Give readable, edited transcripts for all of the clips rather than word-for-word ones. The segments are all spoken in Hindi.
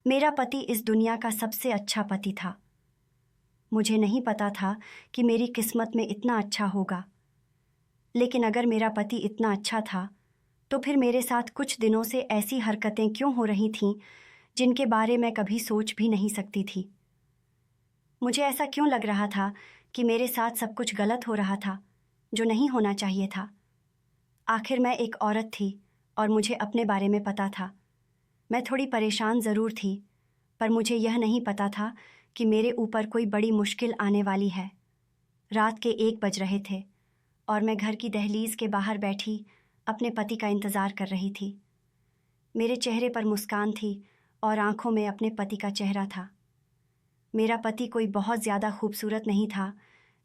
मेरा पति इस दुनिया का सबसे अच्छा पति था। मुझे नहीं पता था कि मेरी किस्मत में इतना अच्छा होगा। लेकिन अगर मेरा पति इतना अच्छा था तो फिर मेरे साथ कुछ दिनों से ऐसी हरकतें क्यों हो रही थीं जिनके बारे में कभी सोच भी नहीं सकती थी। मुझे ऐसा क्यों लग रहा था कि मेरे साथ सब कुछ गलत हो रहा था जो नहीं होना चाहिए था। आखिर मैं एक औरत थी और मुझे अपने बारे में पता था। मैं थोड़ी परेशान ज़रूर थी, पर मुझे यह नहीं पता था कि मेरे ऊपर कोई बड़ी मुश्किल आने वाली है। रात के 1 बज रहे थे और मैं घर की दहलीज के बाहर बैठी अपने पति का इंतज़ार कर रही थी। मेरे चेहरे पर मुस्कान थी और आंखों में अपने पति का चेहरा था। मेरा पति कोई बहुत ज़्यादा खूबसूरत नहीं था,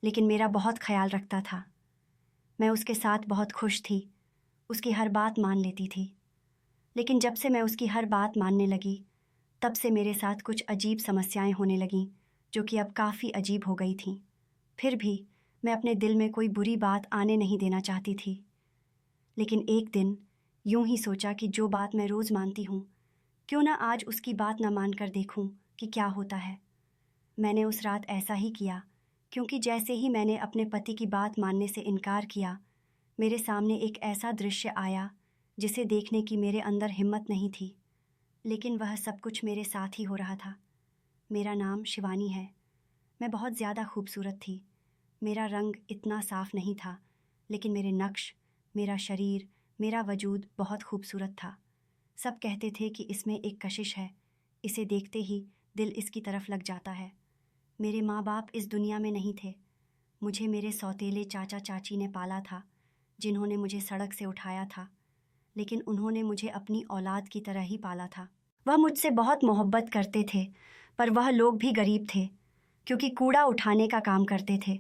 लेकिन मेरा बहुत ख्याल रखता था। मैं उसके साथ बहुत खुश थी, उसकी हर बात मान लेती थी। लेकिन जब से मैं उसकी हर बात मानने लगी, तब से मेरे साथ कुछ अजीब समस्याएं होने लगीं, जो कि अब काफ़ी अजीब हो गई थीं। फिर भी मैं अपने दिल में कोई बुरी बात आने नहीं देना चाहती थी। लेकिन एक दिन यूं ही सोचा कि जो बात मैं रोज़ मानती हूँ, क्यों ना आज उसकी बात ना मानकर देखूं कि क्या होता है। मैंने उस रात ऐसा ही किया, क्योंकि जैसे ही मैंने अपने पति की बात मानने से इनकार किया, मेरे सामने एक ऐसा दृश्य आया जिसे देखने की मेरे अंदर हिम्मत नहीं थी। लेकिन वह सब कुछ मेरे साथ ही हो रहा था। मेरा नाम शिवानी है। मैं बहुत ज़्यादा खूबसूरत थी। मेरा रंग इतना साफ नहीं था, लेकिन मेरे नक्श, मेरा शरीर, मेरा वजूद बहुत खूबसूरत था। सब कहते थे कि इसमें एक कशिश है, इसे देखते ही दिल इसकी तरफ लग जाता है। मेरे माँ बाप इस दुनिया में नहीं थे। मुझे मेरे सौतेले चाचा चाची ने पाला था, जिन्होंने मुझे सड़क से उठाया था, लेकिन उन्होंने मुझे अपनी औलाद की तरह ही पाला था। वह मुझसे बहुत मोहब्बत करते थे, पर वह लोग भी गरीब थे, क्योंकि कूड़ा उठाने का काम करते थे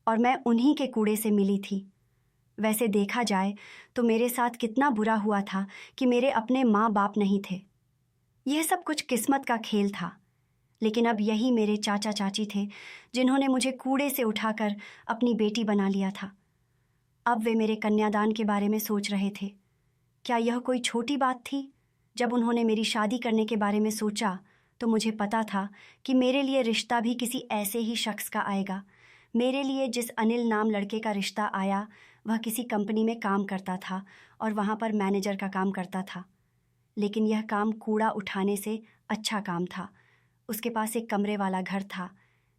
और मैं उन्हीं के कूड़े से मिली थी। वैसे देखा जाए तो मेरे साथ कितना बुरा हुआ था कि मेरे अपने माँ बाप नहीं थे। यह सब कुछ किस्मत का खेल था। लेकिन अब यही मेरे चाचा चाची थे जिन्होंने मुझे कूड़े से उठाकर अपनी बेटी बना लिया था। अब वे मेरे कन्यादान के बारे में सोच रहे थे। क्या यह कोई छोटी बात थी? जब उन्होंने मेरी शादी करने के बारे में सोचा तो मुझे पता था कि मेरे लिए रिश्ता भी किसी ऐसे ही शख्स का आएगा। मेरे लिए जिस अनिल नाम लड़के का रिश्ता आया, वह किसी कंपनी में काम करता था और वहाँ पर मैनेजर का काम करता था। लेकिन यह काम कूड़ा उठाने से अच्छा काम था। उसके पास एक कमरे वाला घर था।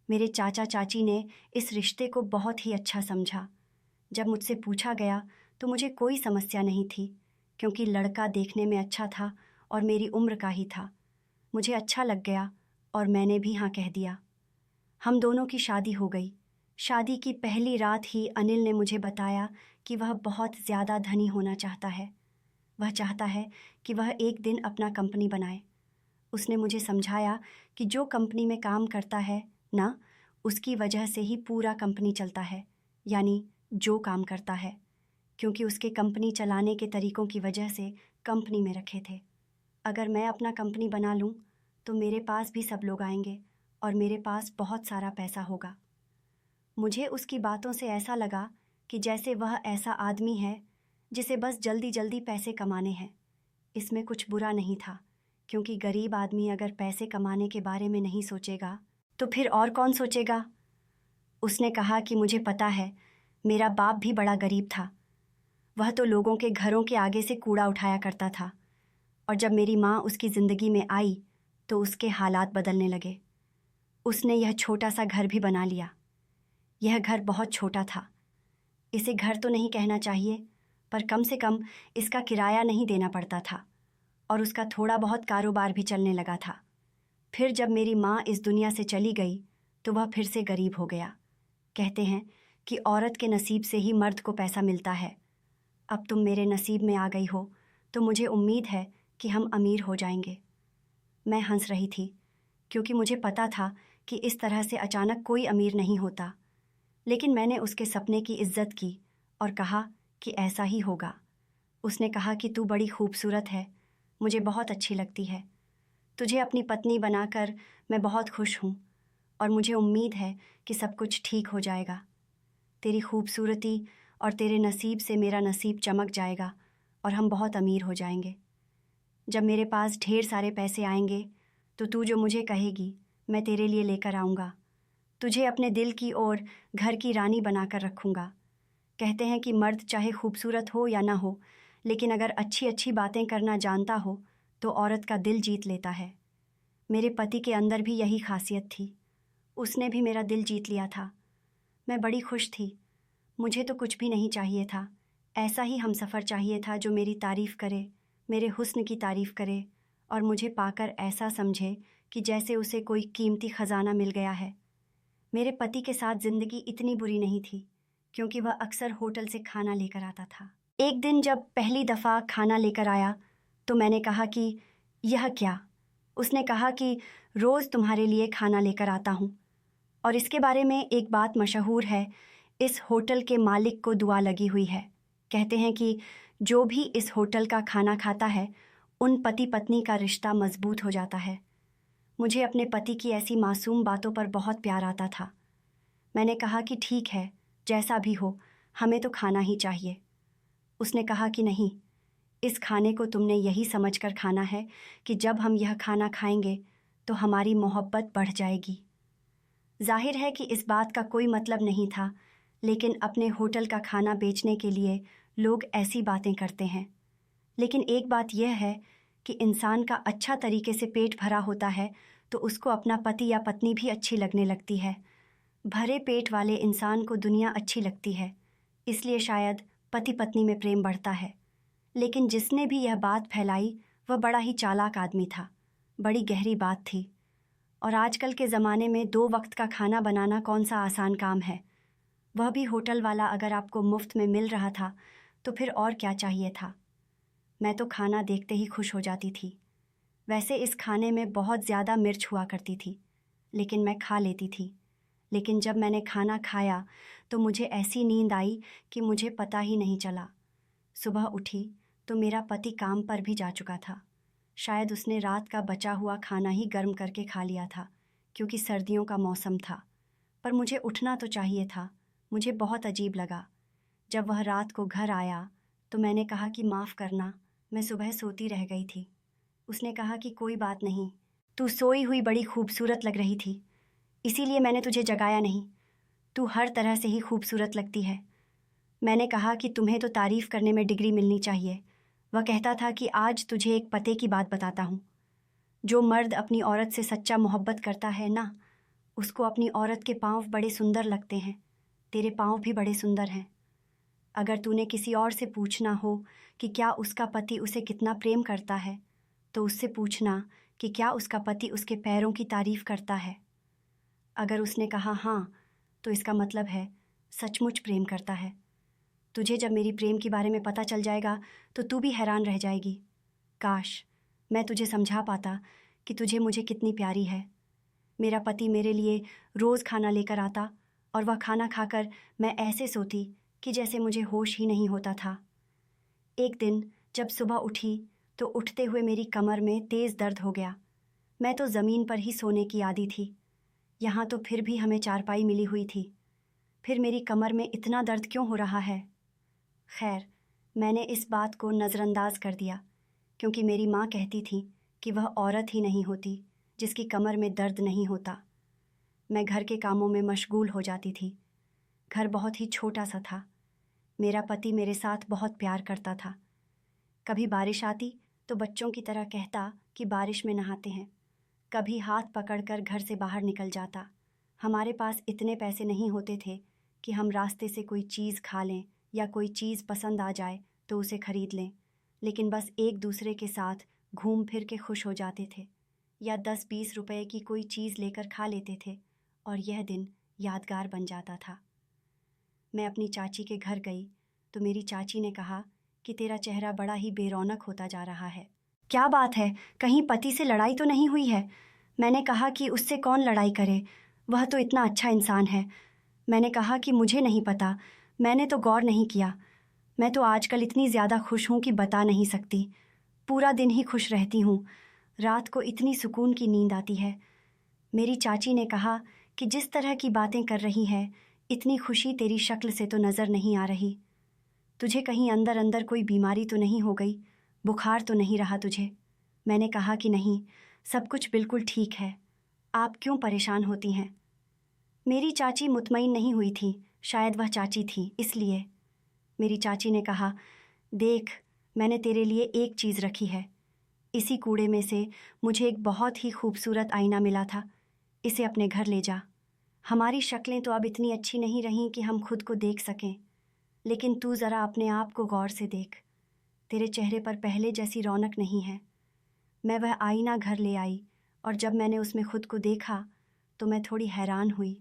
मेरे चाचा चाची ने इस रिश्ते को बहुत ही अच्छा समझा। जब मुझसे पूछा गया तो मुझे कोई समस्या नहीं थी, क्योंकि लड़का देखने में अच्छा था और मेरी उम्र का ही था। मुझे अच्छा लग गया और मैंने भी हाँ कह दिया। हम दोनों की शादी हो गई। शादी की पहली रात ही अनिल ने मुझे बताया कि वह बहुत ज़्यादा धनी होना चाहता है। वह चाहता है कि वह एक दिन अपना कंपनी बनाए। उसने मुझे समझाया कि जो कंपनी में काम करता है ना, उसकी वजह से ही पूरा कंपनी चलता है, यानी जो काम करता है, क्योंकि उसके कंपनी चलाने के तरीकों की वजह से कंपनी में रखे थे। अगर मैं अपना कंपनी बना लूँ तो मेरे पास भी सब लोग आएंगे और मेरे पास बहुत सारा पैसा होगा। मुझे उसकी बातों से ऐसा लगा कि जैसे वह ऐसा आदमी है जिसे बस जल्दी जल्दी पैसे कमाने हैं। इसमें कुछ बुरा नहीं था, क्योंकि गरीब आदमी अगर पैसे कमाने के बारे में नहीं सोचेगा तो फिर और कौन सोचेगा। उसने कहा कि मुझे पता है, मेरा बाप भी बड़ा गरीब था। वह तो लोगों के घरों के आगे से कूड़ा उठाया करता था, और जब मेरी माँ उसकी ज़िंदगी में आई तो उसके हालात बदलने लगे। उसने यह छोटा सा घर भी बना लिया। यह घर बहुत छोटा था। इसे घर तो नहीं कहना चाहिए, पर कम से कम इसका किराया नहीं देना पड़ता था और उसका थोड़ा बहुत कारोबार भी चलने लगा था। फिर जब मेरी माँ इस दुनिया से चली गई तो वह फिर से गरीब हो गया। कहते हैं कि औरत के नसीब से ही मर्द को पैसा मिलता है। अब तुम मेरे नसीब में आ गई हो तो मुझे उम्मीद है कि हम अमीर हो जाएंगे। मैं हंस रही थी, क्योंकि मुझे पता था कि इस तरह से अचानक कोई अमीर नहीं होता। लेकिन मैंने उसके सपने की इज्जत की और कहा कि ऐसा ही होगा। उसने कहा कि तू बड़ी खूबसूरत है, मुझे बहुत अच्छी लगती है। तुझे अपनी पत्नी बनाकर मैं बहुत खुश हूँ और मुझे उम्मीद है कि सब कुछ ठीक हो जाएगा। तेरी खूबसूरती और तेरे नसीब से मेरा नसीब चमक जाएगा और हम बहुत अमीर हो जाएंगे। जब मेरे पास ढेर सारे पैसे आएंगे तो तू जो मुझे कहेगी मैं तेरे लिए लेकर आऊँगा। तुझे अपने दिल की और घर की रानी बनाकर रखूँगा। कहते हैं कि मर्द चाहे खूबसूरत हो या ना हो, लेकिन अगर अच्छी अच्छी बातें करना जानता हो तो औरत का दिल जीत लेता है। मेरे पति के अंदर भी यही खासियत थी। उसने भी मेरा दिल जीत लिया था। मैं बड़ी खुश थी। मुझे तो कुछ भी नहीं चाहिए था। ऐसा ही हमसफ़र चाहिए था जो मेरी तारीफ़ करे, मेरे हुस्न की तारीफ़ करे और मुझे पाकर ऐसा समझे कि जैसे उसे कोई कीमती ख़जाना मिल गया है। मेरे पति के साथ ज़िंदगी इतनी बुरी नहीं थी, क्योंकि वह अक्सर होटल से खाना लेकर आता था। एक दिन जब पहली दफ़ा खाना लेकर आया तो मैंने कहा कि यह क्या? उसने कहा कि रोज़ तुम्हारे लिए खाना लेकर आता हूँ। और इसके बारे में एक बात मशहूर है, इस होटल के मालिक को दुआ लगी हुई है। कहते हैं कि जो भी इस होटल का खाना खाता है, उन पति पत्नी का रिश्ता मजबूत हो जाता है। मुझे अपने पति की ऐसी मासूम बातों पर बहुत प्यार आता था। मैंने कहा कि ठीक है, जैसा भी हो, हमें तो खाना ही चाहिए। उसने कहा कि नहीं, इस खाने को तुमने यही समझकर खाना है कि जब हम यह खाना खाएंगे तो हमारी मोहब्बत बढ़ जाएगी। जाहिर है कि इस बात का कोई मतलब नहीं था, लेकिन अपने होटल का खाना बेचने के लिए लोग ऐसी बातें करते हैं। लेकिन एक बात यह है कि इंसान का अच्छा तरीके से पेट भरा होता है तो उसको अपना पति या पत्नी भी अच्छी लगने लगती है। भरे पेट वाले इंसान को दुनिया अच्छी लगती है, इसलिए शायद पति पत्नी में प्रेम बढ़ता है। लेकिन जिसने भी यह बात फैलाई वह बड़ा ही चालाक आदमी था। बड़ी गहरी बात थी। और आजकल के ज़माने में 2 वक्त का खाना बनाना कौन सा आसान काम है। वह भी होटल वाला अगर आपको मुफ्त में मिल रहा था तो फिर और क्या चाहिए था। मैं तो खाना देखते ही खुश हो जाती थी। वैसे इस खाने में बहुत ज़्यादा मिर्च हुआ करती थी, लेकिन मैं खा लेती थी। लेकिन जब मैंने खाना खाया तो मुझे ऐसी नींद आई कि मुझे पता ही नहीं चला। सुबह उठी तो मेरा पति काम पर भी जा चुका था। शायद उसने रात का बचा हुआ खाना ही गर्म करके खा लिया था, क्योंकि सर्दियों का मौसम था। पर मुझे उठना तो चाहिए था। मुझे बहुत अजीब लगा। जब वह रात को घर आया तो मैंने कहा कि माफ़ करना, मैं सुबह सोती रह गई थी। उसने कहा कि कोई बात नहीं, तू सोई हुई बड़ी खूबसूरत लग रही थी, इसीलिए मैंने तुझे जगाया नहीं। तू हर तरह से ही खूबसूरत लगती है। मैंने कहा कि तुम्हें तो तारीफ़ करने में डिग्री मिलनी चाहिए। वह कहता था कि आज तुझे एक पते की बात बताता हूँ। जो मर्द अपनी औरत से सच्चा मोहब्बत करता है ना, उसको अपनी औरत के पाँव बड़े सुंदर लगते हैं। तेरे पाँव भी बड़े सुंदर हैं। अगर तूने किसी और से पूछना हो कि क्या उसका पति उसे कितना प्रेम करता है, तो उससे पूछना कि क्या उसका पति उसके पैरों की तारीफ़ करता है। अगर उसने कहा हाँ, तो इसका मतलब है सचमुच प्रेम करता है। तुझे जब मेरी प्रेम के बारे में पता चल जाएगा तो तू भी हैरान रह जाएगी। काश मैं तुझे समझा पाता कि तुझे मुझे कितनी प्यारी है। मेरा पति मेरे लिए रोज़ खाना लेकर आता और वह खाना खाकर मैं ऐसे सोती कि जैसे मुझे होश ही नहीं होता था। एक दिन जब सुबह उठी तो उठते हुए मेरी कमर में तेज़ दर्द हो गया। मैं तो ज़मीन पर ही सोने की आदी थी। यहाँ तो फिर भी हमें चारपाई मिली हुई थी। फिर मेरी कमर में इतना दर्द क्यों हो रहा है? खैर, मैंने इस बात को नज़रअंदाज कर दिया, क्योंकि मेरी माँ कहती थी कि वह औरत ही नहीं होती जिसकी कमर में दर्द नहीं होता। मैं घर के कामों में मशगूल हो जाती थी। घर बहुत ही छोटा सा था। मेरा पति मेरे साथ बहुत प्यार करता था। कभी बारिश आती तो बच्चों की तरह कहता कि बारिश में नहाते हैं। कभी हाथ पकड़कर घर से बाहर निकल जाता। हमारे पास इतने पैसे नहीं होते थे कि हम रास्ते से कोई चीज़ खा लें या कोई चीज़ पसंद आ जाए तो उसे खरीद लें, लेकिन बस एक दूसरे के साथ घूम फिर के खुश हो जाते थे या 10-20 रुपए की कोई चीज़ लेकर खा लेते थे और यह दिन यादगार बन जाता था। मैं अपनी चाची के घर गई तो मेरी चाची ने कहा कि तेरा चेहरा बड़ा ही बेरौनक होता जा रहा है। क्या बात है, कहीं पति से लड़ाई तो नहीं हुई है? मैंने कहा कि उससे कौन लड़ाई करे, वह तो इतना अच्छा इंसान है। मैंने कहा कि मुझे नहीं पता, मैंने तो गौर नहीं किया। मैं तो आजकल इतनी ज़्यादा खुश हूँ कि बता नहीं सकती। पूरा दिन ही खुश रहती हूँ। रात को इतनी सुकून की नींद आती है। मेरी चाची ने कहा कि जिस तरह की बातें कर रही है, इतनी खुशी तेरी शक्ल से तो नज़र नहीं आ रही। तुझे कहीं अंदर अंदर कोई बीमारी तो नहीं हो गई? बुखार तो नहीं रहा तुझे? मैंने कहा कि नहीं, सब कुछ बिल्कुल ठीक है। आप क्यों परेशान होती हैं? मेरी चाची मुतमईन नहीं हुई थी, शायद वह चाची थी इसलिए। मेरी चाची ने कहा, देख, मैंने तेरे लिए एक चीज़ रखी है। इसी कूड़े में से मुझे एक बहुत ही खूबसूरत आईना मिला था। इसे अपने घर ले जा। हमारी शक्लें तो अब इतनी अच्छी नहीं रहीं कि हम खुद को देख सकें, लेकिन तू ज़रा अपने आप को गौर से देख। तेरे चेहरे पर पहले जैसी रौनक नहीं है। मैं वह आईना घर ले आई और जब मैंने उसमें खुद को देखा तो मैं थोड़ी हैरान हुई।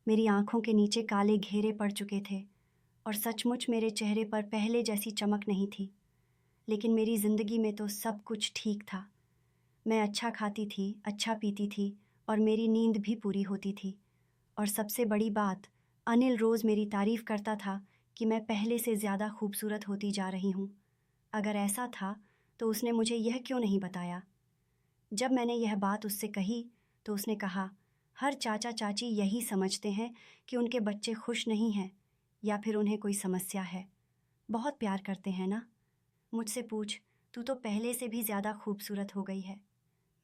मेरी आंखों के नीचे काले घेरे पड़ चुके थे और सचमुच मेरे चेहरे पर पहले जैसी चमक नहीं थी। लेकिन मेरी ज़िंदगी में तो सब कुछ ठीक था। मैं अच्छा खाती थी, अच्छा पीती थी और मेरी नींद भी पूरी होती थी। और सबसे बड़ी बात, अनिल रोज़ मेरी तारीफ़ करता था कि मैं पहले से ज़्यादा खूबसूरत होती जा रही हूँ। अगर ऐसा था तो उसने मुझे यह क्यों नहीं बताया? जब मैंने यह बात उससे कही तो उसने कहा, हर चाचा चाची यही समझते हैं कि उनके बच्चे खुश नहीं हैं या फिर उन्हें कोई समस्या है। बहुत प्यार करते हैं ना? मुझसे पूछ, तू तो पहले से भी ज़्यादा खूबसूरत हो गई है।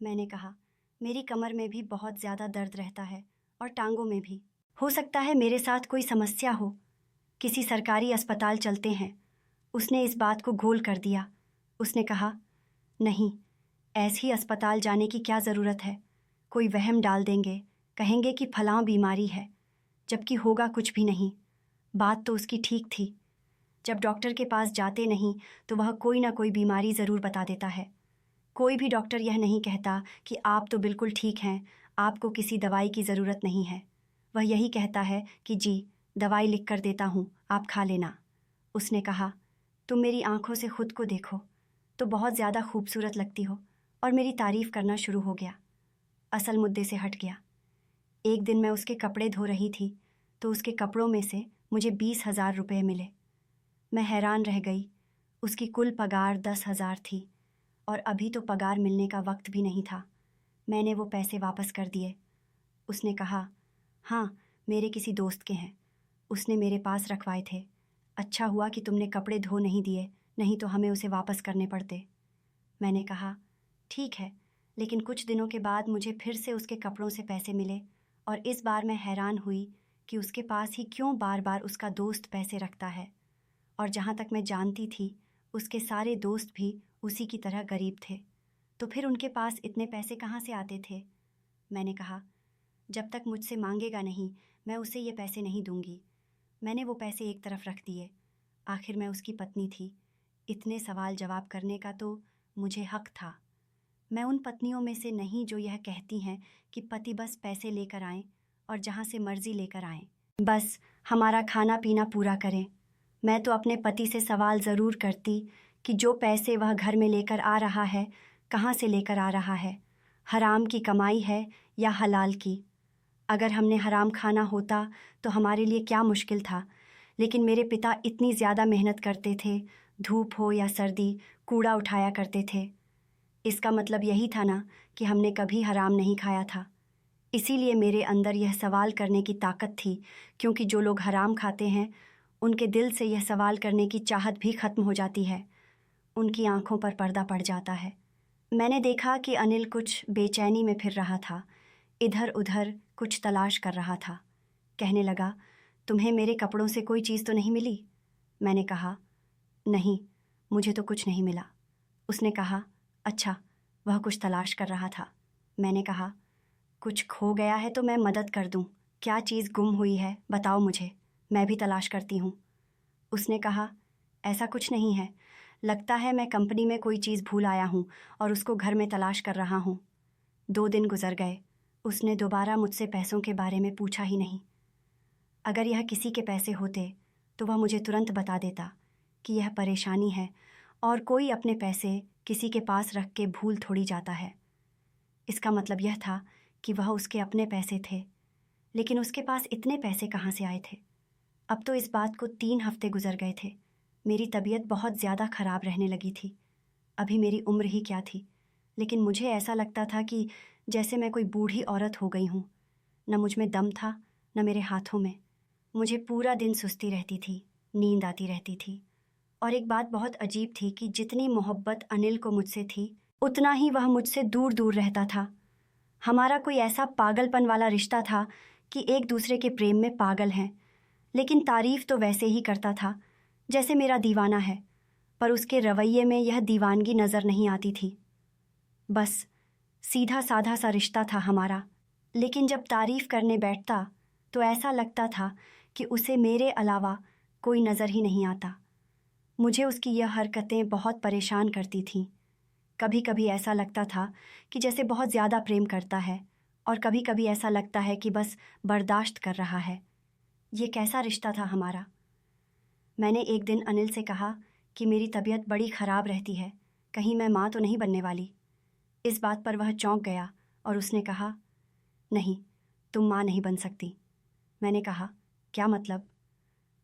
मैंने कहा, मेरी कमर में भी बहुत ज़्यादा दर्द रहता है और टांगों में भी। हो सकता है मेरे साथ कोई समस्या हो। किसी सरकारी अस्पताल चलते हैं। उसने इस बात को गोल कर दिया। उसने कहा, नहीं, ऐसे ही अस्पताल जाने की क्या ज़रूरत है? कोई वहम डाल देंगे, कहेंगे कि फलां बीमारी है, जबकि होगा कुछ भी नहीं। बात तो उसकी ठीक थी। जब डॉक्टर के पास जाते नहीं तो वह कोई ना कोई बीमारी ज़रूर बता देता है। कोई भी डॉक्टर यह नहीं कहता कि आप तो बिल्कुल ठीक हैं, आपको किसी दवाई की ज़रूरत नहीं है। वह यही कहता है कि जी, दवाई लिख कर देता हूँ, आप खा लेना। उसने कहा, तुम मेरी आंखों से खुद को देखो तो बहुत ज़्यादा खूबसूरत लगती हो, और मेरी तारीफ़ करना शुरू हो गया। असल मुद्दे से हट गया। एक दिन मैं उसके कपड़े धो रही थी तो उसके कपड़ों में से मुझे 20,000 रुपये मिले। मैं हैरान रह गई। उसकी कुल पगार 10,000 थी और अभी तो पगार मिलने का वक्त भी नहीं था। मैंने वो पैसे वापस कर दिए। उसने कहा, हाँ, मेरे किसी दोस्त के हैं, उसने मेरे पास रखवाए थे। अच्छा हुआ कि तुमने कपड़े धो नहीं दिए, नहीं तो हमें उसे वापस करने पड़ते। मैंने कहा, ठीक है, लेकिन कुछ दिनों के बाद मुझे फिर से उसके कपड़ों से पैसे मिले और इस बार मैं हैरान हुई कि उसके पास ही क्यों बार बार उसका दोस्त पैसे रखता है। और जहाँ तक मैं जानती थी, उसके सारे दोस्त भी उसी की तरह गरीब थे। तो फिर उनके पास इतने पैसे कहाँ से आते थे? मैंने कहा, जब तक मुझसे मांगेगा नहीं, मैं उसे ये पैसे नहीं दूंगी। मैंने वो पैसे एक तरफ रख दिए। आखिर मैं उसकी पत्नी थी। इतने सवाल जवाब करने का तो मुझे हक था। मैं उन पत्नियों में से नहीं जो यह कहती हैं कि पति बस पैसे लेकर आएं और जहाँ से मर्जी लेकर आएं, बस हमारा खाना पीना पूरा करें। मैं तो अपने पति से सवाल ज़रूर करती कि जो पैसे वह घर में लेकर आ रहा है, कहाँ से लेकर आ रहा है? हराम की कमाई है या हलाल की? अगर हमने हराम खाना होता तो हमारे लिए क्या मुश्किल था, लेकिन मेरे पिता इतनी ज़्यादा मेहनत करते थे, धूप हो या सर्दी, कूड़ा उठाया करते थे। इसका मतलब यही था ना कि हमने कभी हराम नहीं खाया था। इसीलिए मेरे अंदर यह सवाल करने की ताकत थी, क्योंकि जो लोग हराम खाते हैं उनके दिल से यह सवाल करने की चाहत भी ख़त्म हो जाती है। उनकी आंखों पर पर्दा पड़ जाता है। मैंने देखा कि अनिल कुछ बेचैनी में फिर रहा था, इधर उधर कुछ तलाश कर रहा था। कहने लगा, तुम्हें मेरे कपड़ों से कोई चीज़ तो नहीं मिली? मैंने कहा, नहीं, मुझे तो कुछ नहीं मिला। उसने कहा, अच्छा, वह कुछ तलाश कर रहा था। मैंने कहा, कुछ खो गया है तो मैं मदद कर दूं। क्या चीज़ गुम हुई है बताओ मुझे, मैं भी तलाश करती हूँ। उसने कहा, ऐसा कुछ नहीं है, लगता है मैं कंपनी में कोई चीज़ भूल आया हूँ और उसको घर में तलाश कर रहा हूँ। 2 दिन गुजर गए, उसने दोबारा मुझसे पैसों के बारे में पूछा ही नहीं। अगर यह किसी के पैसे होते तो वह मुझे तुरंत बता देता कि यह परेशानी है, और कोई अपने पैसे किसी के पास रख के भूल थोड़ी जाता है। इसका मतलब यह था कि वह उसके अपने पैसे थे, लेकिन उसके पास इतने पैसे कहाँ से आए थे? अब तो इस बात को 3 हफ्ते गुजर गए थे। मेरी तबीयत बहुत ज़्यादा ख़राब रहने लगी थी। अभी मेरी उम्र ही क्या थी, लेकिन मुझे ऐसा लगता था कि जैसे मैं कोई बूढ़ी औरत हो गई हूँ। न मुझ में दम था, न मेरे हाथों में। मुझे पूरा दिन सुस्ती रहती थी, नींद आती रहती थी। और एक बात बहुत अजीब थी कि जितनी मोहब्बत अनिल को मुझसे थी, उतना ही वह मुझसे दूर दूर रहता था। हमारा कोई ऐसा पागलपन वाला रिश्ता था कि एक दूसरे के प्रेम में पागल हैं, लेकिन तारीफ तो वैसे ही करता था जैसे मेरा दीवाना है, पर उसके रवैये में यह दीवानगी नज़र नहीं आती थी। बस सीधा साधा सा रिश्ता था हमारा, लेकिन जब तारीफ करने बैठता तो ऐसा लगता था कि उसे मेरे अलावा कोई नज़र ही नहीं आता। मुझे उसकी यह हरकतें बहुत परेशान करती थीं। कभी कभी ऐसा लगता था कि जैसे बहुत ज़्यादा प्रेम करता है, और कभी कभी ऐसा लगता है कि बस बर्दाश्त कर रहा है। ये कैसा रिश्ता था हमारा। मैंने एक दिन अनिल से कहा कि मेरी तबीयत बड़ी ख़राब रहती है, कहीं मैं माँ तो नहीं बनने वाली। इस बात पर वह चौंक गया और उसने कहा, नहीं, तुम माँ नहीं बन सकती। मैंने कहा, क्या मतलब?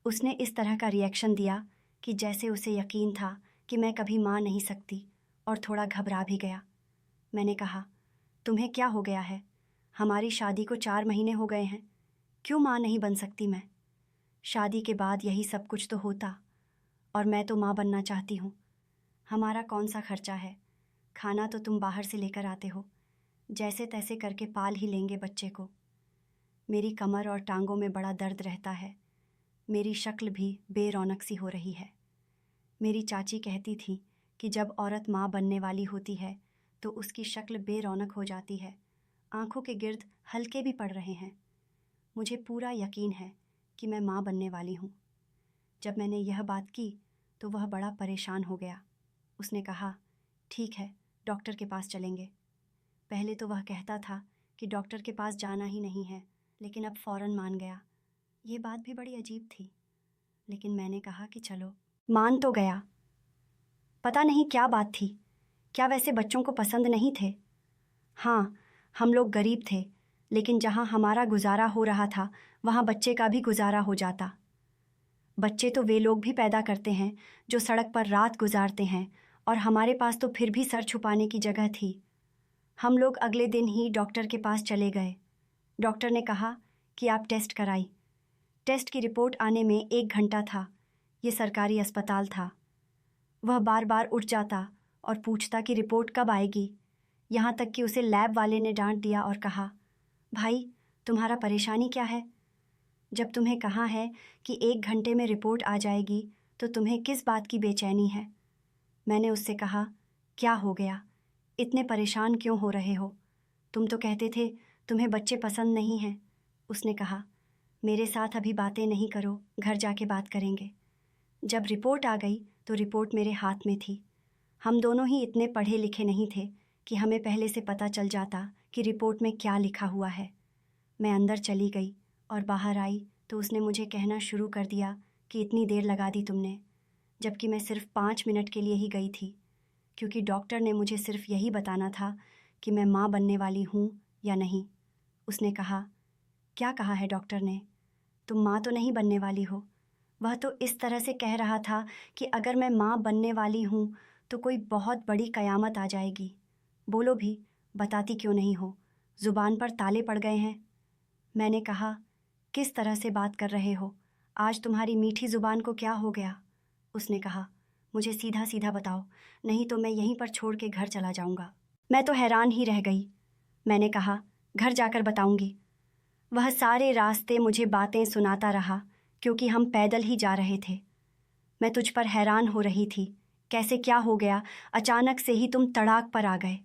उसने इस तरह का रिएक्शन दिया कि जैसे उसे यकीन था कि मैं कभी माँ नहीं सकती, और थोड़ा घबरा भी गया। मैंने कहा, तुम्हें क्या हो गया है? हमारी शादी को 4 महीने हो गए हैं, क्यों माँ नहीं बन सकती मैं? शादी के बाद यही सब कुछ तो होता, और मैं तो माँ बनना चाहती हूँ। हमारा कौन सा खर्चा है, खाना तो तुम बाहर से लेकर आते हो, जैसे तैसे करके पाल ही लेंगे बच्चे को। मेरी कमर और टांगों में बड़ा दर्द रहता है, मेरी शक्ल भी बेरौनक सी हो रही है। मेरी चाची कहती थी कि जब औरत माँ बनने वाली होती है तो उसकी शक्ल बेरौनक हो जाती है, आंखों के गिर्द हल्के भी पड़ रहे हैं। मुझे पूरा यकीन है कि मैं माँ बनने वाली हूँ। जब मैंने यह बात की तो वह बड़ा परेशान हो गया। उसने कहा, ठीक है, डॉक्टर के पास चलेंगे। पहले तो वह कहता था कि डॉक्टर के पास जाना ही नहीं है, लेकिन अब फ़ौरन मान गया। ये बात भी बड़ी अजीब थी, लेकिन मैंने कहा कि चलो। मान तो गया। पता नहीं क्या बात थी, क्या वैसे बच्चों को पसंद नहीं थे? हाँ, हम लोग गरीब थे, लेकिन जहाँ हमारा गुजारा हो रहा था वहाँ बच्चे का भी गुजारा हो जाता। बच्चे तो वे लोग भी पैदा करते हैं जो सड़क पर रात गुजारते हैं, और हमारे पास तो फिर भी सर छुपाने की जगह थी। हम लोग अगले दिन ही डॉक्टर के पास चले गए। डॉक्टर ने कहा कि आप टेस्ट कराई। टेस्ट की रिपोर्ट आने में 1 घंटा था। ये सरकारी अस्पताल था। वह बार बार उठ जाता और पूछता कि रिपोर्ट कब आएगी, यहाँ तक कि उसे लैब वाले ने डांट दिया और कहा, भाई, तुम्हारा परेशानी क्या है? जब तुम्हें कहा है कि 1 घंटे में रिपोर्ट आ जाएगी तो तुम्हें किस बात की बेचैनी है? मैंने उससे कहा, क्या हो गया, इतने परेशान क्यों हो रहे हो? तुम तो कहते थे तुम्हें बच्चे पसंद नहीं हैं। उसने कहा, मेरे साथ अभी बातें नहीं करो, घर जाके बात करेंगे। जब रिपोर्ट आ गई तो रिपोर्ट मेरे हाथ में थी। हम दोनों ही इतने पढ़े लिखे नहीं थे कि हमें पहले से पता चल जाता कि रिपोर्ट में क्या लिखा हुआ है। मैं अंदर चली गई और बाहर आई तो उसने मुझे कहना शुरू कर दिया कि इतनी देर लगा दी तुमने, जबकि मैं सिर्फ 5 मिनट के लिए ही गई थी, क्योंकि डॉक्टर ने मुझे सिर्फ यही बताना था कि मैं माँ बनने वाली हूँ या नहीं। उसने कहा, क्या कहा है डॉक्टर ने? तुम माँ तो नहीं बनने वाली हो। वह तो इस तरह से कह रहा था कि अगर मैं माँ बनने वाली हूँ तो कोई बहुत बड़ी कयामत आ जाएगी। बोलो भी, बताती क्यों नहीं हो? ज़ुबान पर ताले पड़ गए हैं। मैंने कहा, किस तरह से बात कर रहे हो? आज तुम्हारी मीठी ज़ुबान को क्या हो गया? उसने कहा, मुझे सीधा सीधा बताओ, नहीं तो मैं यहीं पर छोड़ के घर चला जाऊँगा। मैं तो हैरान ही रह गई। मैंने कहा, घर जाकर बताऊँगी। वह सारे रास्ते मुझे बातें सुनाता रहा, क्योंकि हम पैदल ही जा रहे थे। मैं तुझ पर हैरान हो रही थी, कैसे क्या हो गया, अचानक से ही तुम तड़ाक पर आ गए।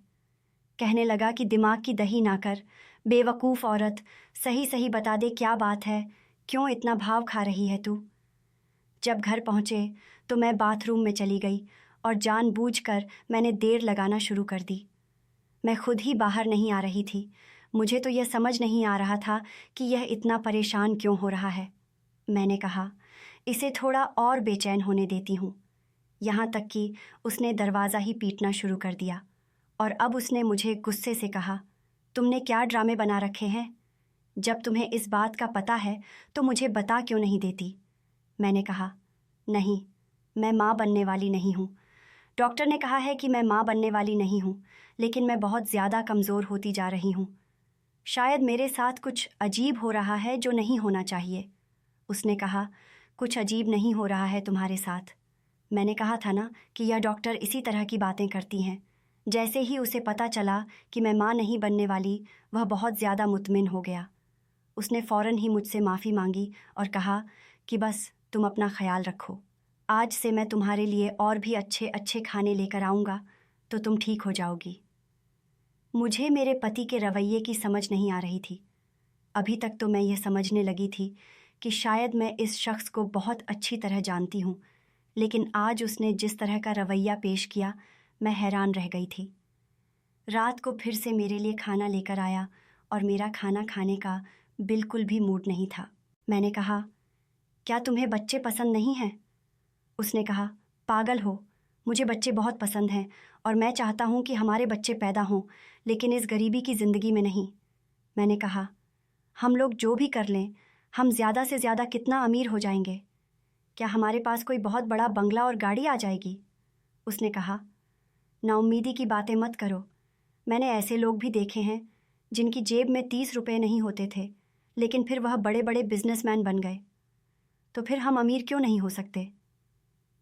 कहने लगा कि दिमाग की दही ना कर, बेवकूफ़ औरत, सही सही बता दे क्या बात है, क्यों इतना भाव खा रही है तू? जब घर पहुँचे तो मैं बाथरूम में चली गई और जानबूझकर मैंने देर लगाना शुरू कर दी। मैं खुद ही बाहर नहीं आ रही थी। मुझे तो यह समझ नहीं आ रहा था कि यह इतना परेशान क्यों हो रहा है। मैंने कहा, इसे थोड़ा और बेचैन होने देती हूँ। यहाँ तक कि उसने दरवाज़ा ही पीटना शुरू कर दिया, और अब उसने मुझे गुस्से से कहा, तुमने क्या ड्रामे बना रखे हैं? जब तुम्हें इस बात का पता है तो मुझे बता क्यों नहीं देती? मैंने कहा, नहीं, मैं माँ बनने वाली नहीं हूँ। डॉक्टर ने कहा है कि मैं माँ बनने वाली नहीं हूँ, लेकिन मैं बहुत ज़्यादा कमज़ोर होती जा रही हूँ। शायद मेरे साथ कुछ अजीब हो रहा है जो नहीं होना चाहिए। उसने कहा, कुछ अजीब नहीं हो रहा है तुम्हारे साथ। मैंने कहा था ना कि यह डॉक्टर इसी तरह की बातें करती हैं, जैसे ही उसे पता चला कि मैं माँ नहीं बनने वाली, वह बहुत ज़्यादा मुतमिन हो गया। उसने फ़ौरन ही मुझसे माफ़ी मांगी और कहा कि बस तुम अपना ख्याल रखो, आज से मैं तुम्हारे लिए और भी अच्छे अच्छे खाने लेकर आऊँगा तो तुम ठीक हो जाओगी। मुझे मेरे पति के रवैये की समझ नहीं आ रही थी। अभी तक तो मैं यह समझने लगी थी कि शायद मैं इस शख्स को बहुत अच्छी तरह जानती हूँ, लेकिन आज उसने जिस तरह का रवैया पेश किया, मैं हैरान रह गई थी। रात को फिर से मेरे लिए खाना लेकर आया और मेरा खाना खाने का बिल्कुल भी मूड नहीं था। मैंने कहा, क्या तुम्हें बच्चे पसंद नहीं हैं? उसने कहा, पागल हो, मुझे बच्चे बहुत पसंद हैं और मैं चाहता हूँ कि हमारे बच्चे पैदा हों, लेकिन इस गरीबी की ज़िंदगी में नहीं। मैंने कहा, हम लोग जो भी कर लें, हम ज़्यादा से ज़्यादा कितना अमीर हो जाएंगे? क्या हमारे पास कोई बहुत बड़ा बंगला और गाड़ी आ जाएगी? उसने कहा, नाउम्मीदी की बातें मत करो। मैंने ऐसे लोग भी देखे हैं जिनकी जेब में 30 रुपए नहीं होते थे, लेकिन फिर वह बड़े बड़े बिजनेसमैन बन गए। तो फिर हम अमीर क्यों नहीं हो सकते?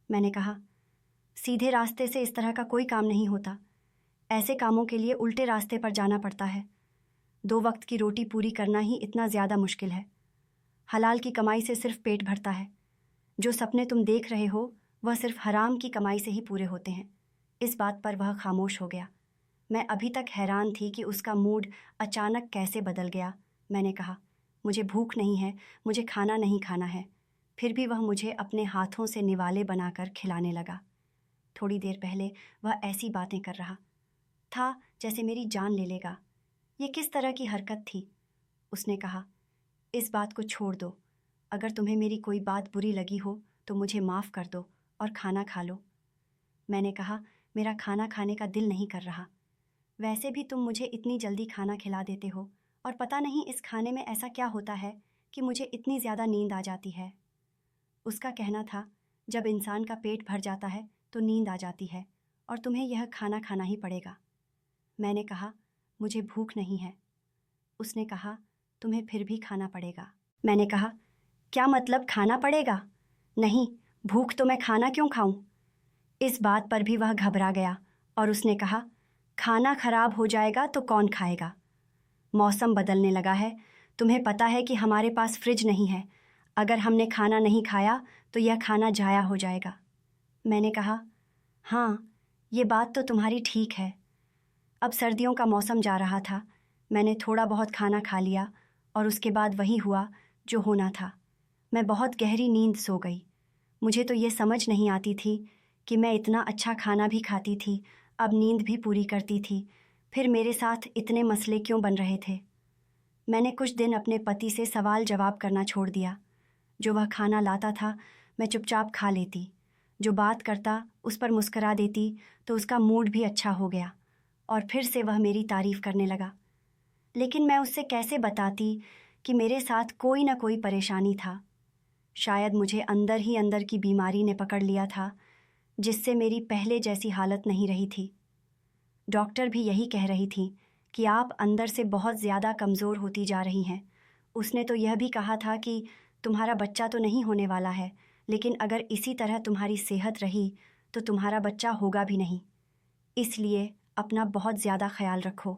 मैंने कहा, सीधे रास्ते से इस तरह का कोई काम नहीं होता। ऐसे कामों के लिए उल्टे रास्ते पर जाना पड़ता है। 2 वक्त की रोटी पूरी करना ही इतना ज़्यादा मुश्किल है। हलाल की कमाई से सिर्फ पेट भरता है। जो सपने तुम देख रहे हो, वह सिर्फ हराम की कमाई से ही पूरे होते हैं। इस बात पर वह खामोश हो गया। मैं अभी तक हैरान थी कि उसका मूड अचानक कैसे बदल गया। मैंने कहा, मुझे भूख नहीं है, मुझे खाना नहीं खाना है। फिर भी वह मुझे अपने हाथों से निवाले बनाकर खिलाने लगा। थोड़ी देर पहले वह ऐसी बातें कर रहा था जैसे मेरी जान ले लेगा। ये किस तरह की हरकत थी? उसने कहा, इस बात को छोड़ दो। अगर तुम्हें मेरी कोई बात बुरी लगी हो तो मुझे माफ़ कर दो और खाना खा लो। मैंने कहा, मेरा खाना खाने का दिल नहीं कर रहा। वैसे भी तुम मुझे इतनी जल्दी खाना खिला देते हो और पता नहीं इस खाने में ऐसा क्या होता है कि मुझे इतनी ज़्यादा नींद आ जाती है। उसका कहना था, जब इंसान का पेट भर जाता है तो नींद आ जाती है और तुम्हें यह खाना खाना ही पड़ेगा। मैंने कहा, मुझे भूख नहीं है। उसने कहा, तुम्हें फिर भी खाना पड़ेगा। मैंने कहा, क्या मतलब खाना पड़ेगा? नहीं, भूख तो मैं खाना क्यों खाऊं? इस बात पर भी वह घबरा गया और उसने कहा, खाना खराब हो जाएगा तो कौन खाएगा? मौसम बदलने लगा है। तुम्हें पता है कि हमारे पास फ्रिज नहीं है। अगर हमने खाना नहीं खाया तो यह खाना जाया हो जाएगा। मैंने कहा, हाँ, ये बात तो तुम्हारी ठीक है। अब सर्दियों का मौसम जा रहा था। मैंने थोड़ा बहुत खाना खा लिया और उसके बाद वही हुआ जो होना था। मैं बहुत गहरी नींद सो गई। मुझे तो ये समझ नहीं आती थी कि मैं इतना अच्छा खाना भी खाती थी, अब नींद भी पूरी करती थी, फिर मेरे साथ इतने मसले क्यों बन रहे थे? मैंने कुछ दिन अपने पति से सवाल जवाब करना छोड़ दिया। जो वह खाना लाता था मैं चुपचाप खा लेती। जो बात करता उस पर मुस्करा देती तो उसका मूड भी अच्छा हो गया और फिर से वह मेरी तारीफ़ करने लगा। लेकिन मैं उससे कैसे बताती कि मेरे साथ कोई ना कोई परेशानी था। शायद मुझे अंदर ही अंदर की बीमारी ने पकड़ लिया था, जिससे मेरी पहले जैसी हालत नहीं रही थी। डॉक्टर भी यही कह रही थी कि आप अंदर से बहुत ज़्यादा कमज़ोर होती जा रही हैं। उसने तो यह भी कहा था कि तुम्हारा बच्चा तो नहीं होने वाला है, लेकिन अगर इसी तरह तुम्हारी सेहत रही तो तुम्हारा बच्चा होगा भी नहीं। इसलिए अपना बहुत ज़्यादा ख्याल रखो।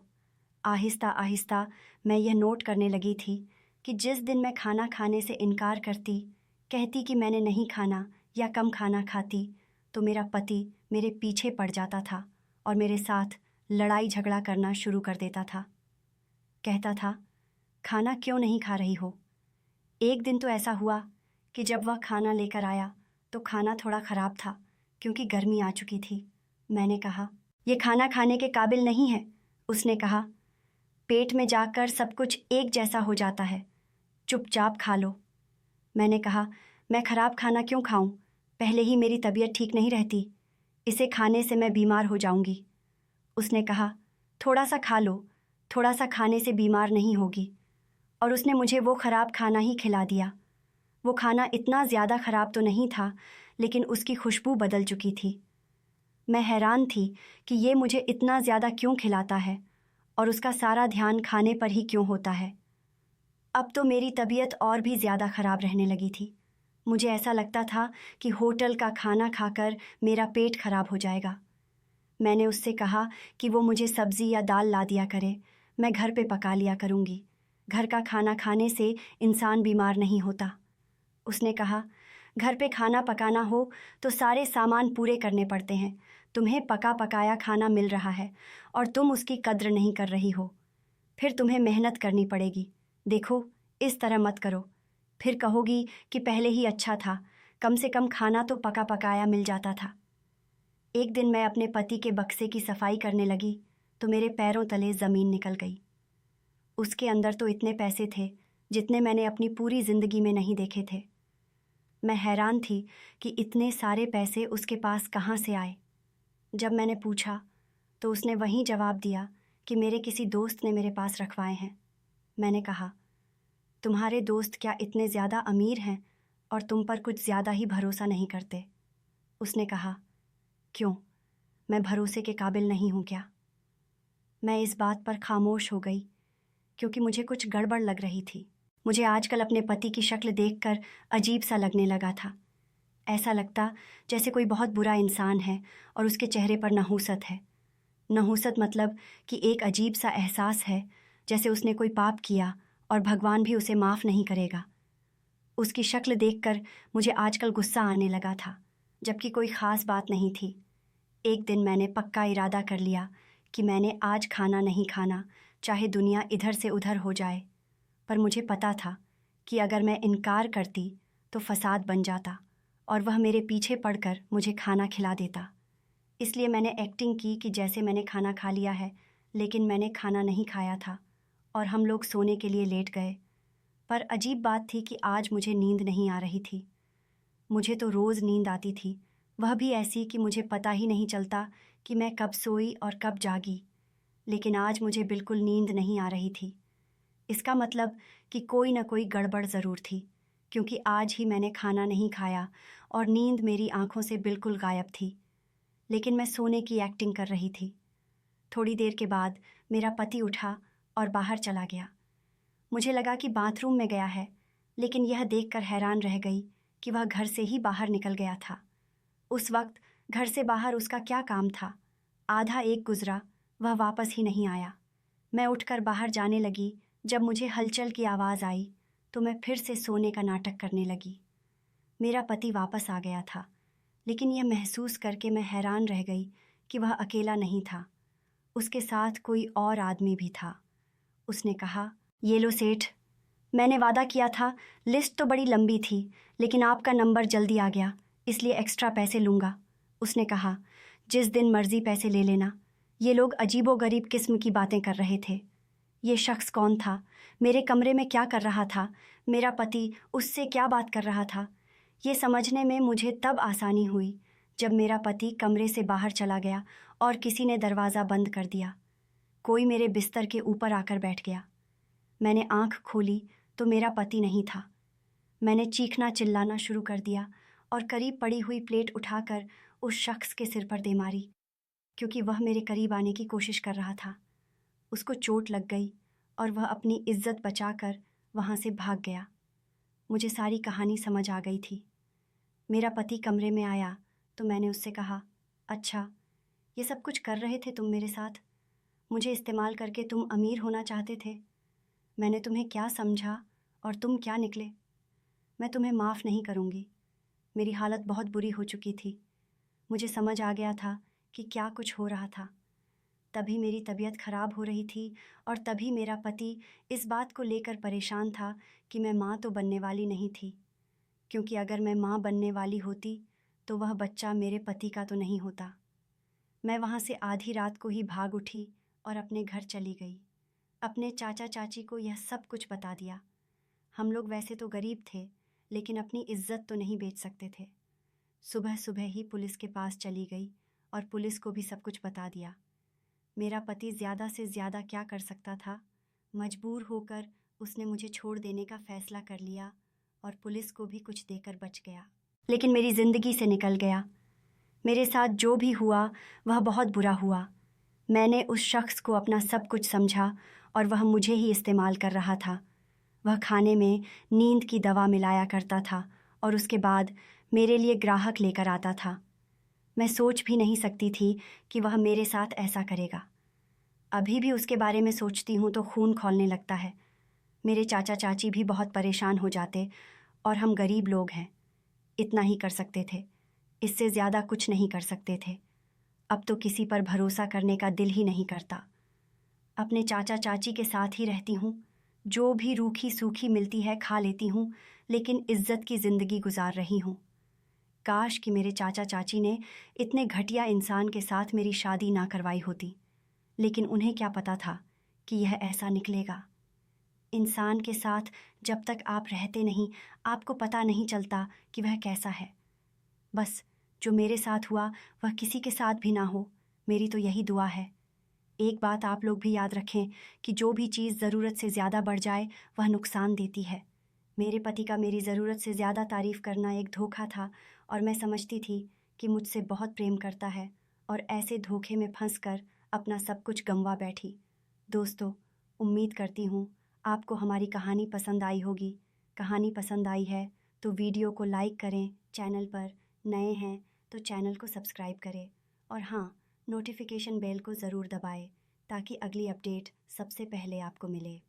आहिस्ता आहिस्ता मैं यह नोट करने लगी थी कि जिस दिन मैं खाना खाने से इनकार करती, कहती कि मैंने नहीं खाना या कम खाना खाती, तो मेरा पति मेरे पीछे पड़ जाता था और मेरे साथ लड़ाई झगड़ा करना शुरू कर देता था। कहता था, खाना क्यों नहीं खा रही हो? एक दिन तो ऐसा हुआ कि जब वह खाना लेकर आया तो खाना थोड़ा ख़राब था क्योंकि गर्मी आ चुकी थी। मैंने कहा, ये खाना खाने के काबिल नहीं है। उसने कहा, पेट में जाकर सब कुछ एक जैसा हो जाता है, चुपचाप खा लो। मैंने कहा, मैं ख़राब खाना क्यों खाऊं? पहले ही मेरी तबीयत ठीक नहीं रहती, इसे खाने से मैं बीमार हो जाऊंगी। उसने कहा, थोड़ा सा खा लो, थोड़ा सा खाने से बीमार नहीं होगी। और उसने मुझे वो ख़राब खाना ही खिला दिया। वो खाना इतना ज़्यादा ख़राब तो नहीं था, लेकिन उसकी खुशबू बदल चुकी थी। मैं हैरान थी कि ये मुझे इतना ज़्यादा क्यों खिलाता है और उसका सारा ध्यान खाने पर ही क्यों होता है। अब तो मेरी तबीयत और भी ज़्यादा ख़राब रहने लगी थी। मुझे ऐसा लगता था कि होटल का खाना खाकर मेरा पेट ख़राब हो जाएगा। मैंने उससे कहा कि वो मुझे सब्ज़ी या दाल ला दिया करे, मैं घर पे पका लिया करूँगी। घर का खाना खाने से इंसान बीमार नहीं होता। उसने कहा, घर पे खाना पकाना हो तो सारे सामान पूरे करने पड़ते हैं। तुम्हें पका पकाया खाना मिल रहा है और तुम उसकी कद्र नहीं कर रही हो। फिर तुम्हें मेहनत करनी पड़ेगी। देखो, इस तरह मत करो। फिर कहोगी कि पहले ही अच्छा था, कम से कम खाना तो पका पकाया मिल जाता था। एक दिन मैं अपने पति के बक्से की सफाई करने लगी तो मेरे पैरों तले ज़मीन निकल गई। उसके अंदर तो इतने पैसे थे जितने मैंने अपनी पूरी ज़िंदगी में नहीं देखे थे। मैं हैरान थी कि इतने सारे पैसे उसके पास कहाँ से आए। जब मैंने पूछा तो उसने वहीं जवाब दिया कि मेरे किसी दोस्त ने मेरे पास रखवाए हैं। मैंने कहा, तुम्हारे दोस्त क्या इतने ज़्यादा अमीर हैं और तुम पर कुछ ज़्यादा ही भरोसा नहीं करते? उसने कहा, क्यों, मैं भरोसे के काबिल नहीं हूँ क्या? मैं इस बात पर खामोश हो गई क्योंकि मुझे कुछ गड़बड़ लग रही थी। मुझे आजकल अपने पति की शक्ल देखकर अजीब सा लगने लगा था। ऐसा लगता जैसे कोई बहुत बुरा इंसान है और उसके चेहरे पर नहूसत है। नहूसत मतलब कि एक अजीब सा एहसास है जैसे उसने कोई पाप किया और भगवान भी उसे माफ़ नहीं करेगा। उसकी शक्ल देखकर मुझे आजकल गुस्सा आने लगा था, जबकि कोई ख़ास बात नहीं थी। एक दिन मैंने पक्का इरादा कर लिया कि मैंने आज खाना नहीं खाना, चाहे दुनिया इधर से उधर हो जाए। पर मुझे पता था कि अगर मैं इनकार करती तो फसाद बन जाता और वह मेरे पीछे पड़कर मुझे खाना खिला देता। इसलिए मैंने एक्टिंग की कि जैसे मैंने खाना खा लिया है, लेकिन मैंने खाना नहीं खाया था और हम लोग सोने के लिए लेट गए। पर अजीब बात थी कि आज मुझे नींद नहीं आ रही थी। मुझे तो रोज़ नींद आती थी, वह भी ऐसी कि मुझे पता ही नहीं चलता कि मैं कब सोई और कब जागी। लेकिन आज मुझे बिल्कुल नींद नहीं आ रही थी। इसका मतलब कि कोई न कोई गड़बड़ ज़रूर थी, क्योंकि आज ही मैंने खाना नहीं खाया और नींद मेरी आंखों से बिल्कुल गायब थी। लेकिन मैं सोने की एक्टिंग कर रही थी। थोड़ी देर के बाद मेरा पति उठा और बाहर चला गया। मुझे लगा कि बाथरूम में गया है, लेकिन यह देखकर हैरान रह गई कि वह घर से ही बाहर निकल गया था। उस वक्त घर से बाहर उसका क्या काम था? आधा एक गुजरा, वह वापस ही नहीं आया। मैं उठकर बाहर जाने लगी। जब मुझे हलचल की आवाज़ आई तो मैं फिर से सोने का नाटक करने लगी। मेरा पति वापस आ गया था, लेकिन यह महसूस करके मैं हैरान रह गई कि वह अकेला नहीं था, उसके साथ कोई और आदमी भी था। उसने कहा, ये लो सेठ, मैंने वादा किया था, लिस्ट तो बड़ी लंबी थी, लेकिन आपका नंबर जल्दी आ गया, इसलिए एक्स्ट्रा पैसे लूँगा। उसने कहा, जिस दिन मर्ज़ी पैसे ले लेना। ये लोग अजीबोगरीब किस्म की बातें कर रहे थे। ये शख्स कौन था? मेरे कमरे में क्या कर रहा था? मेरा पति उससे क्या बात कर रहा था? ये समझने में मुझे तब आसानी हुई जब मेरा पति कमरे से बाहर चला गया और किसी ने दरवाज़ा बंद कर दिया। कोई मेरे बिस्तर के ऊपर आकर बैठ गया। मैंने आंख खोली तो मेरा पति नहीं था। मैंने चीखना चिल्लाना शुरू कर दिया और करीब पड़ी हुई प्लेट उठाकर उस शख्स के सिर पर दे मारी, क्योंकि वह मेरे करीब आने की कोशिश कर रहा था। उसको चोट लग गई और वह अपनी इज्जत बचाकर वहाँ से भाग गया। मुझे सारी कहानी समझ आ गई थी। मेरा पति कमरे में आया तो मैंने उससे कहा, अच्छा, ये सब कुछ कर रहे थे तुम मेरे साथ? मुझे इस्तेमाल करके तुम अमीर होना चाहते थे? मैंने तुम्हें क्या समझा और तुम क्या निकले? मैं तुम्हें माफ़ नहीं करूँगी। मेरी हालत बहुत बुरी हो चुकी थी। मुझे समझ आ गया था कि क्या कुछ हो रहा था। तभी मेरी तबीयत ख़राब हो रही थी और तभी मेरा पति इस बात को लेकर परेशान था कि मैं माँ तो बनने वाली नहीं थी, क्योंकि अगर मैं माँ बनने वाली होती तो वह बच्चा मेरे पति का तो नहीं होता। मैं वहाँ से आधी रात को ही भाग उठी और अपने घर चली गई। अपने चाचा चाची को यह सब कुछ बता दिया। हम लोग वैसे तो गरीब थे, लेकिन अपनी इज्जत तो नहीं बेच सकते थे। सुबह सुबह ही पुलिस के पास चली गई और पुलिस को भी सब कुछ बता दिया। मेरा पति ज़्यादा से ज़्यादा क्या कर सकता था? मजबूर होकर उसने मुझे छोड़ देने का फ़ैसला कर लिया और पुलिस को भी कुछ देकर बच गया। लेकिन मेरी ज़िंदगी से निकल गया। मेरे साथ जो भी हुआ वह बहुत बुरा हुआ। मैंने उस शख्स को अपना सब कुछ समझा और वह मुझे ही इस्तेमाल कर रहा था। वह खाने में नींद की दवा मिलाया करता था और उसके बाद मेरे लिए ग्राहक लेकर आता था। मैं सोच भी नहीं सकती थी कि वह मेरे साथ ऐसा करेगा। अभी भी उसके बारे में सोचती हूँ तो खून खौलने लगता है। मेरे चाचा चाची भी बहुत परेशान हो जाते और हम गरीब लोग हैं, इतना ही कर सकते थे, इससे ज़्यादा कुछ नहीं कर सकते थे। अब तो किसी पर भरोसा करने का दिल ही नहीं करता। अपने चाचा चाची के साथ ही रहती हूँ, जो भी रूखी सूखी मिलती है खा लेती हूँ, लेकिन इज्जत की ज़िंदगी गुजार रही हूँ। काश कि मेरे चाचा चाची ने इतने घटिया इंसान के साथ मेरी शादी ना करवाई होती, लेकिन उन्हें क्या पता था कि यह ऐसा निकलेगा। इंसान के साथ जब तक आप रहते नहीं, आपको पता नहीं चलता कि वह कैसा है। बस जो मेरे साथ हुआ वह किसी के साथ भी ना हो, मेरी तो यही दुआ है। एक बात आप लोग भी याद रखें कि जो भी चीज़ ज़रूरत से ज़्यादा बढ़ जाए वह नुकसान देती है। मेरे पति का मेरी ज़रूरत से ज़्यादा तारीफ़ करना एक धोखा था और मैं समझती थी कि मुझसे बहुत प्रेम करता है और ऐसे धोखे में फंसकर अपना सब कुछ गंवा बैठी। दोस्तों, उम्मीद करती हूँ आपको हमारी कहानी पसंद आई होगी। कहानी पसंद आई है तो वीडियो को लाइक करें, चैनल पर नए हैं तो चैनल को सब्सक्राइब करें और हाँ, नोटिफिकेशन बेल को ज़रूर दबाएं ताकि अगली अपडेट सबसे पहले आपको मिले।